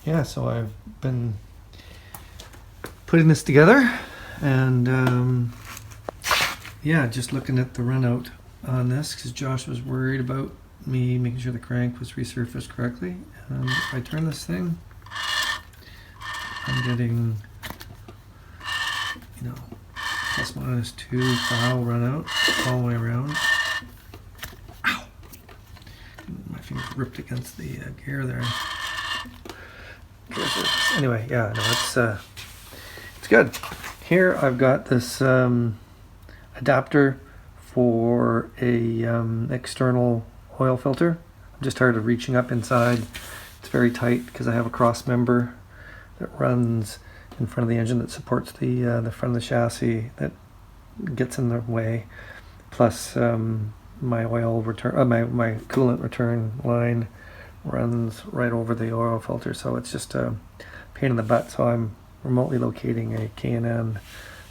yeah, so I've been putting this together, and yeah, just looking at the run out on this because Josh was worried about me making sure the crank was resurfaced correctly. And if I turn this thing, I'm getting, you know, plus minus 2 thou run out all the way around. Ow! My finger ripped against the gear there. Anyway, yeah, no, it's good. Here I've got this adapter for a external oil filter. I'm just tired of reaching up inside. It's very tight because I have a cross member that runs in front of the engine that supports the front of the chassis that gets in the way. Plus my oil return, my coolant return line runs right over the oil filter, so it's just a pain in the butt. So I'm remotely locating a K&N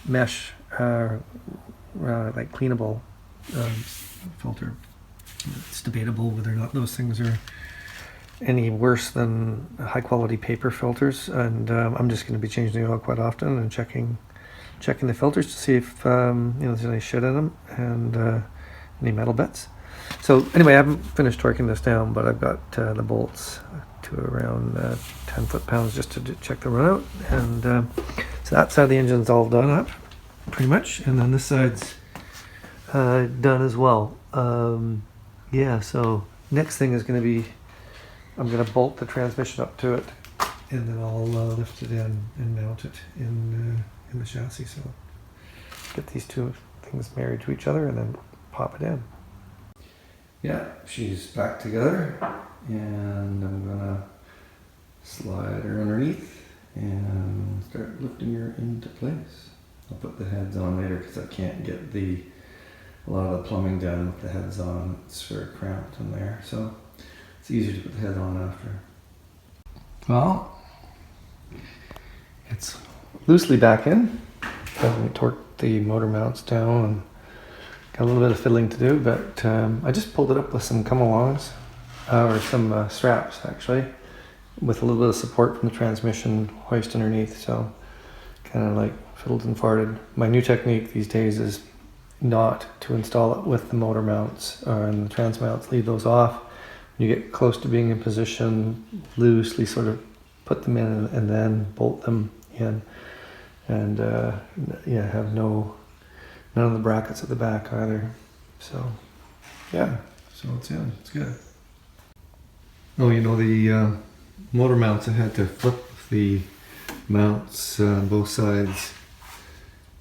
mesh like cleanable filter. It's debatable whether or not those things are any worse than high quality paper filters, and I'm just going to be changing the oil quite often and checking the filters to see if there's any shit in them and any metal bits. So anyway, I haven't finished torquing this down, but I've got the bolts to around 10 foot-pounds just to check the run out, and so that side of the engine's all done up pretty much, and then this side's done as well. Yeah, so next thing is going to be I'm going to bolt the transmission up to it, and then I'll lift it in and mount it in the chassis. So get these two things married to each other and then pop it in. Yeah, she's back together, and I'm gonna slide her underneath and start lifting her into place. I'll put the heads on later because I can't get a lot of the plumbing done with the heads on. It's sort of cramped in there, so it's easier to put the head on after. Well, it's loosely back in. We torqued the motor mounts down and got a little bit of fiddling to do, but I just pulled it up with some come-alongs, or some straps actually, with a little bit of support from the transmission hoist underneath, so kind of like fiddled and farted. My new technique these days is not to install it with the motor mounts and the trans mounts, leave those off. When you get close to being in position, loosely sort of put them in and then bolt them in, and have none of the brackets at the back either. So yeah, so it's in, it's good. Oh, the motor mounts, I had to flip the mounts on both sides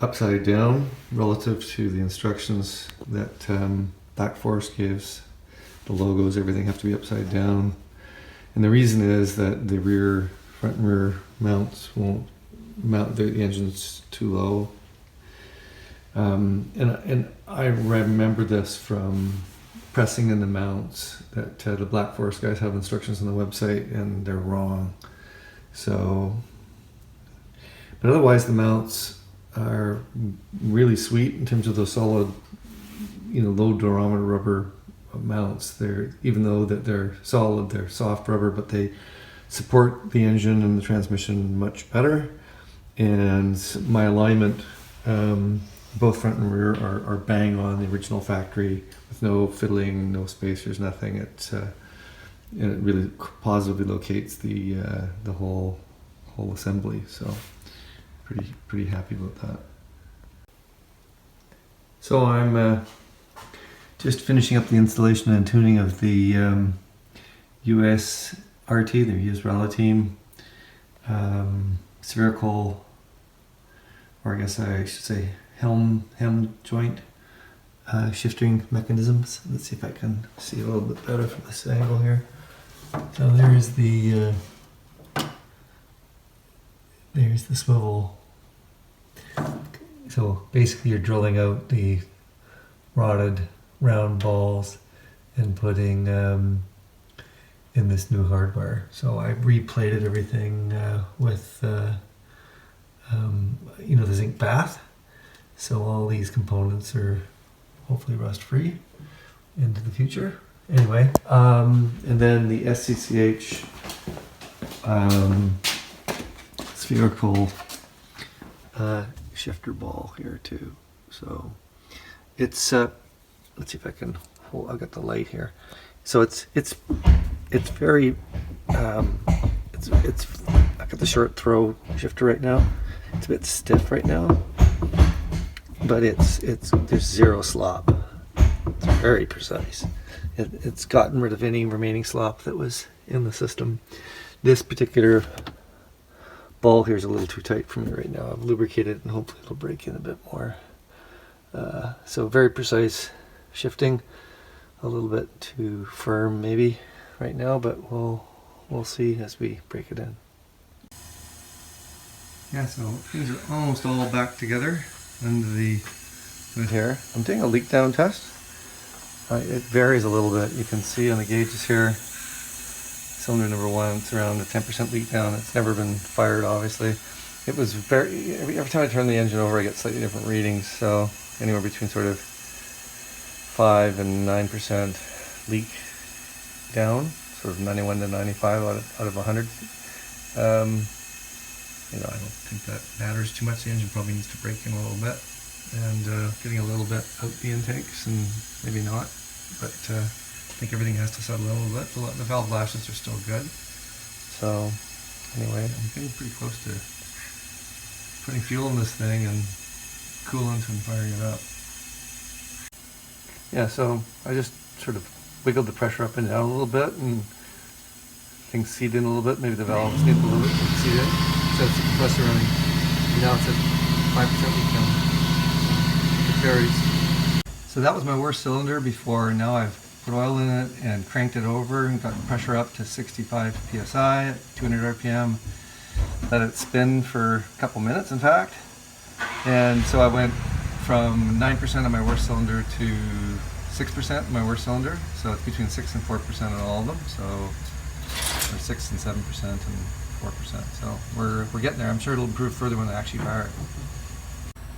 upside down relative to the instructions that BlackForest gives. The logos, everything have to be upside down, and the reason is that the front and rear mounts won't mount, the engine's too low. And I remember this from pressing in the mounts that the BlackForest guys have instructions on the website and they're wrong. So, but otherwise the mounts are really sweet in terms of the solid, low diameter rubber mounts. Even though that they're solid, they're soft rubber, but they support the engine and the transmission much better. And my alignment, both front and rear, are bang on the original factory with no fiddling, no spacers, nothing. It really positively locates the whole assembly. So pretty happy about that. So I'm just finishing up the installation and tuning of the USRT, the USRT spherical, or I guess I should say helm joint shifting mechanisms. Let's see if I can see a little bit better from this angle here. So there's the swivel. So basically you're drilling out the rotted round balls and putting in this new hardware. So I replated everything with the zinc bath. So all these components are hopefully rust free into the future. Anyway, and then the SCCH spherical shifter ball here too. So it's let's see if I can hold. I've got the light here. So it's very it's I got the short throw shifter right now. It's a bit stiff right now, but there's zero slop. It's very precise. It's gotten rid of any remaining slop that was in the system. This particular ball here is a little too tight for me right now. I've lubricated it and hopefully it'll break in a bit more. So very precise shifting, a little bit too firm maybe right now, but we'll see as we break it in. Yeah, so things are almost all back together under the hood here. I'm doing a leak down test. It varies a little bit. You can see on the gauges here, cylinder number 1, it's around a 10% leak down. It's never been fired, obviously. It was every time I turn the engine over, I get slightly different readings. So anywhere between sort of 5 and 9% leak down, sort of 91 to 95 out of 100. You know, I don't think that matters too much. The engine probably needs to break in a little bit, and getting a little bit out the intakes, and maybe not. But I think everything has to settle in a little bit. The valve lashes are still good. So anyway, I'm getting pretty close to putting fuel in this thing and coolant and firing it up. Yeah, so I just sort of wiggled the pressure up and down a little bit, and things seed in a little bit. Maybe the valves need a little bit to seed in. So it's the compressor running. Now it's at 5% leak down. It varies. So that was my worst cylinder before. Now I've put oil in it and cranked it over and got the pressure up to 65 psi at 200 RPM. Let it spin for a couple minutes, in fact. And so I went from 9% on my worst cylinder to 6% on my worst cylinder. So it's between 6 and 4% on all of them. So or 6 and 7% and 4%. So we're getting there. I'm sure it'll improve further when I actually fire it.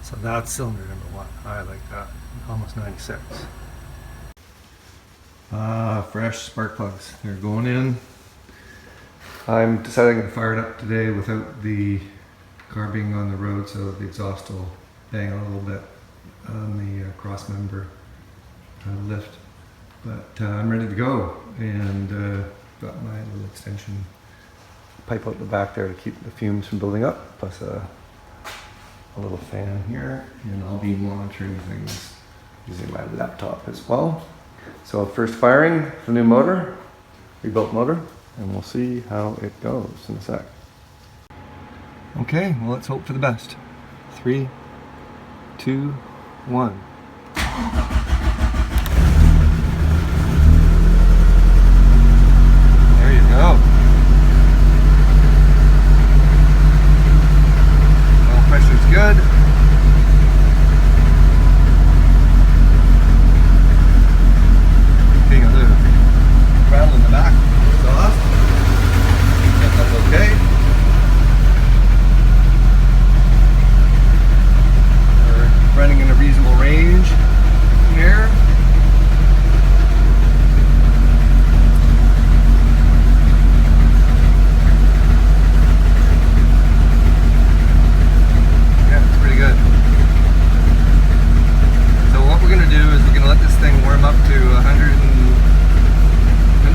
So that's cylinder number 1. I like that. Almost 96. Fresh spark plugs. They're going in. I'm deciding to fire it up today without the car being on the road, so the exhaust will bang a little bit on the cross member lift. But I'm ready to go, and got my little extension pipe out the back there to keep the fumes from building up, plus a little fan here, and I'll be monitoring things using my laptop as well. So first firing the new motor, rebuilt motor, and we'll see how it goes in a sec. Okay, well, let's hope for the best. 3, 2, 1. There you go. Well, pressure's good. Being a little rattle in the back. Exhaust. Yep, that's okay. We're running in a reasonable range here. Yeah, it's pretty good. So what we're going to do is we're going to let this thing warm up to 100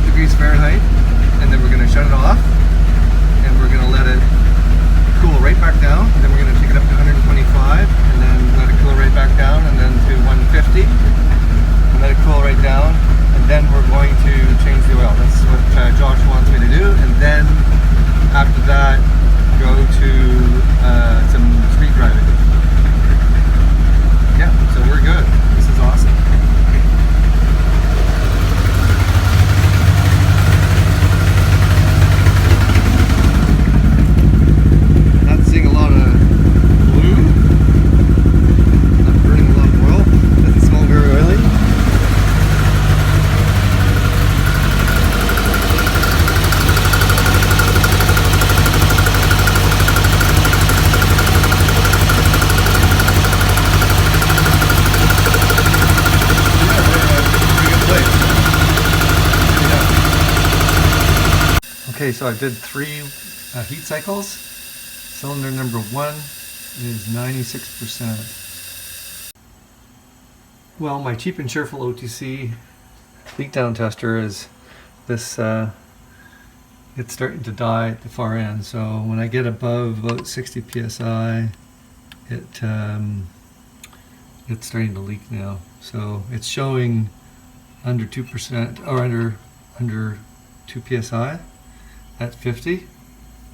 degrees Fahrenheit, and then we're going to shut it off, and we're going to let it cool right back down, and then we're going to take it up to 125, and then let it cool right back down, and then to 150, and let it cool right down, and then we're going to change the oil. That's what Josh wants me to do, and then after that go to some street driving. Yeah, so we're good. This is awesome. Seeing a lot of blue, not burning a lot of oil, doesn't smell very oily. Yeah, we're in a pretty good place. Yeah. Okay, so I did 3 heat cycles. Cylinder number 1 is 96%. Well, my cheap and cheerful OTC Leakdown tester is this, it's starting to die at the far end. So when I get above about 60 psi, it's starting to leak now. So it's showing under 2% or under 2 psi at 50,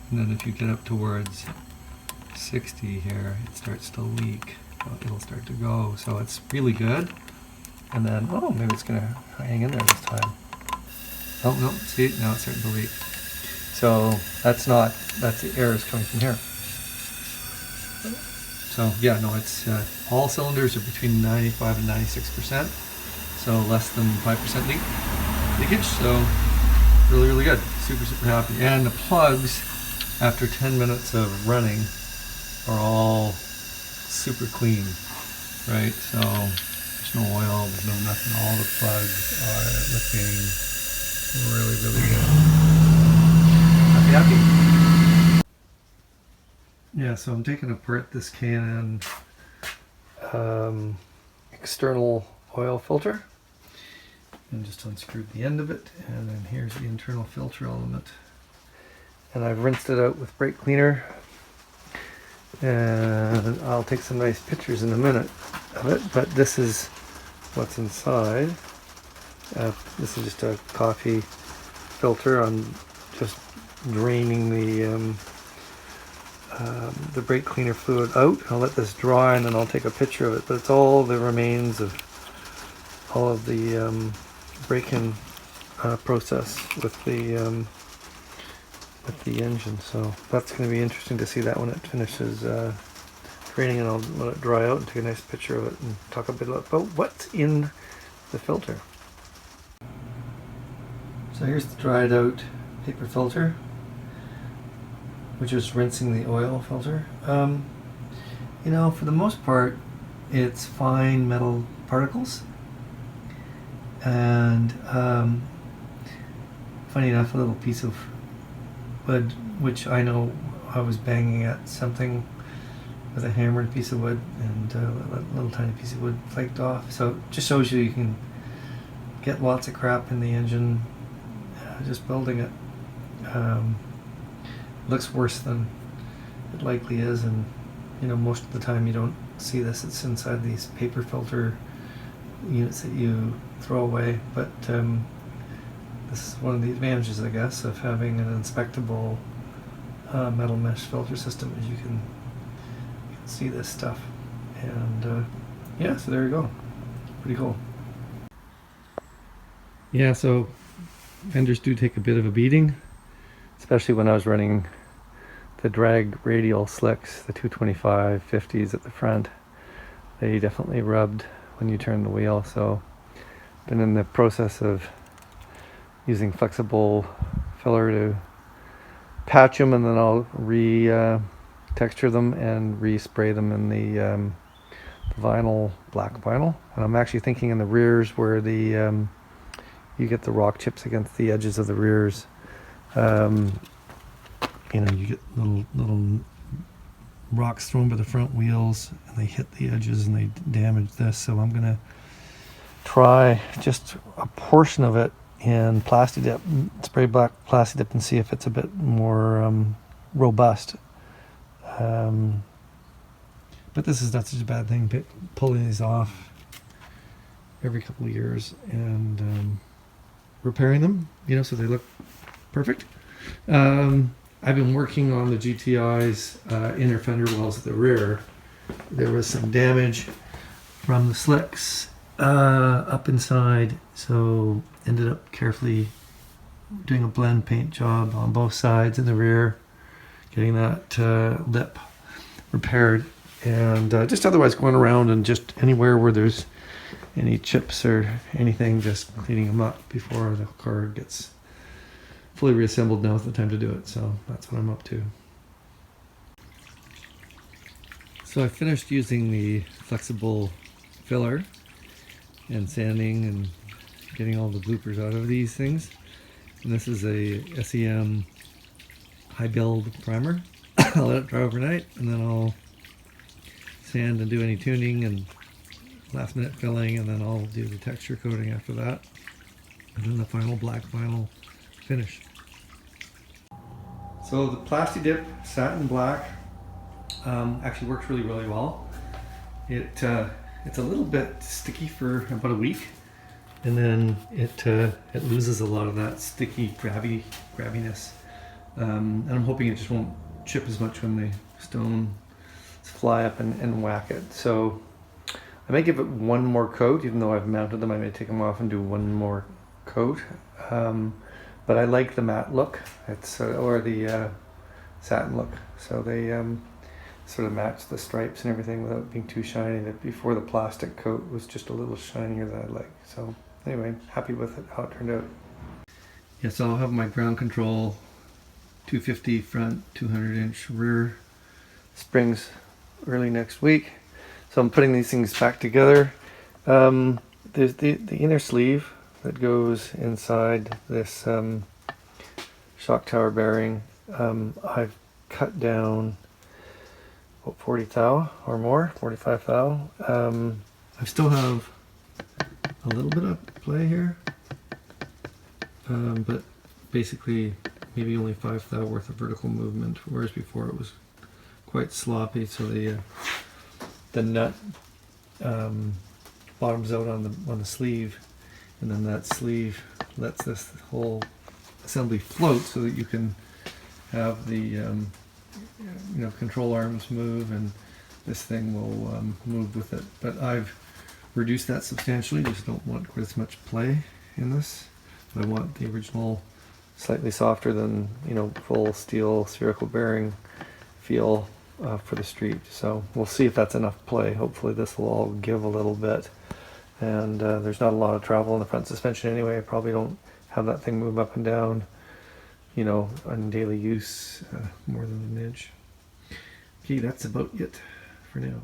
and then if you get up towards 60 here, it starts to leak. It'll start to go. So it's really good. And then, oh, maybe it's gonna hang in there this time. Oh no, see, now it's starting to leak. So that's the air is coming from here. So yeah, no, it's all cylinders are between 95 and 96%. So less than 5% leakage. So really, really good. Super, super happy. And the plugs, after 10 minutes of running, are all super clean, right? So there's no oil, there's no nothing. All the plugs are looking really, really good. Happy. Yeah, so I'm taking apart this K&N external oil filter and just unscrewed the end of it, and then here's the internal filter element, and I've rinsed it out with brake cleaner, and I'll take some nice pictures in a minute of it. But this is what's inside. This is just a coffee filter. I'm just draining the brake cleaner fluid out. I'll let this dry and then I'll take a picture of it, but it's all the remains of all of the break-in process with the engine. So that's going to be interesting to see that when it finishes draining, and I'll let it dry out and take a nice picture of it and talk a bit about what's in the filter. So here's the dried out paper filter, which is rinsing the oil filter. You know, for the most part, it's fine metal particles. And funny enough, a little piece of wood, which I know I was banging at something with a hammer and a piece of wood, and a little tiny piece of wood flaked off. So it just shows you can get lots of crap in the engine just building it. Looks worse than it likely is, and you know, most of the time you don't see this. It's inside these paper filter units that you throw away, but this is one of the advantages, I guess, of having an inspectable metal mesh filter system, is you can see this stuff. And yeah, so there you go. Pretty cool. Yeah, so fenders do take a bit of a beating, especially when I was running the drag radial slicks, the 225 50s at the front. They definitely rubbed when you turn the wheel. So been in the process of using flexible filler to patch them, and then I'll texture them and respray them in the vinyl, black vinyl. And I'm actually thinking in the rears where the you get the rock chips against the edges of the rears. You know, you get little rocks thrown by the front wheels, and they hit the edges and they damage this. So I'm gonna try just a portion of it in plasti dip, spray black plasti dip, and see if it's a bit more robust. But this is not such a bad thing, pulling these off every couple of years and repairing them, you know, so they look perfect. I've been working on the GTI's inner fender wells at the rear. There was some damage from the slicks up inside, so ended up carefully doing a blend paint job on both sides in the rear, getting that lip repaired, and just otherwise going around and just anywhere where there's any chips or anything, just cleaning them up before the car gets fully reassembled. Now is the time to do it, so that's what I'm up to. So I finished using the flexible filler and sanding and getting all the bloopers out of these things. And this is a SEM high build primer. I'll let it dry overnight, and then I'll sand and do any tuning and last minute filling, and then I'll do the texture coating after that, and then the final black vinyl finish. So the Plasti Dip Satin Black actually works really well. It's a little bit sticky for about a week, and then it loses a lot of that sticky grabbiness, and I'm hoping it just won't chip as much when the stones fly up and whack it. So I may give it one more coat, even though I've mounted them. I may take them off and do one more coat. But I like the matte look, or the satin look. So they sort of match the stripes and everything without being too shiny. That before the plastic coat was just a little shinier than I like. So anyway, happy with it, how it turned out. Yeah, so I'll have my ground control 250 front, 200-inch rear springs early next week. So I'm putting these things back together. There's the inner sleeve that goes inside this shock tower bearing. I've cut down about 40 thou or more, 45 thou. I still have a little bit of play here, but basically maybe only 5 thou worth of vertical movement, whereas before it was quite sloppy. So the nut bottoms out on the sleeve, and then that sleeve lets this whole assembly float so that you can have the control arms move, and this thing will move with it. But I've reduced that substantially, just don't want quite as much play in this. I want the original slightly softer than full steel spherical bearing feel for the street. So we'll see if that's enough play. Hopefully this will all give a little bit, and there's not a lot of travel in the front suspension anyway. I probably don't have that thing move up and down on daily use more than an inch. Okay, that's about it for now.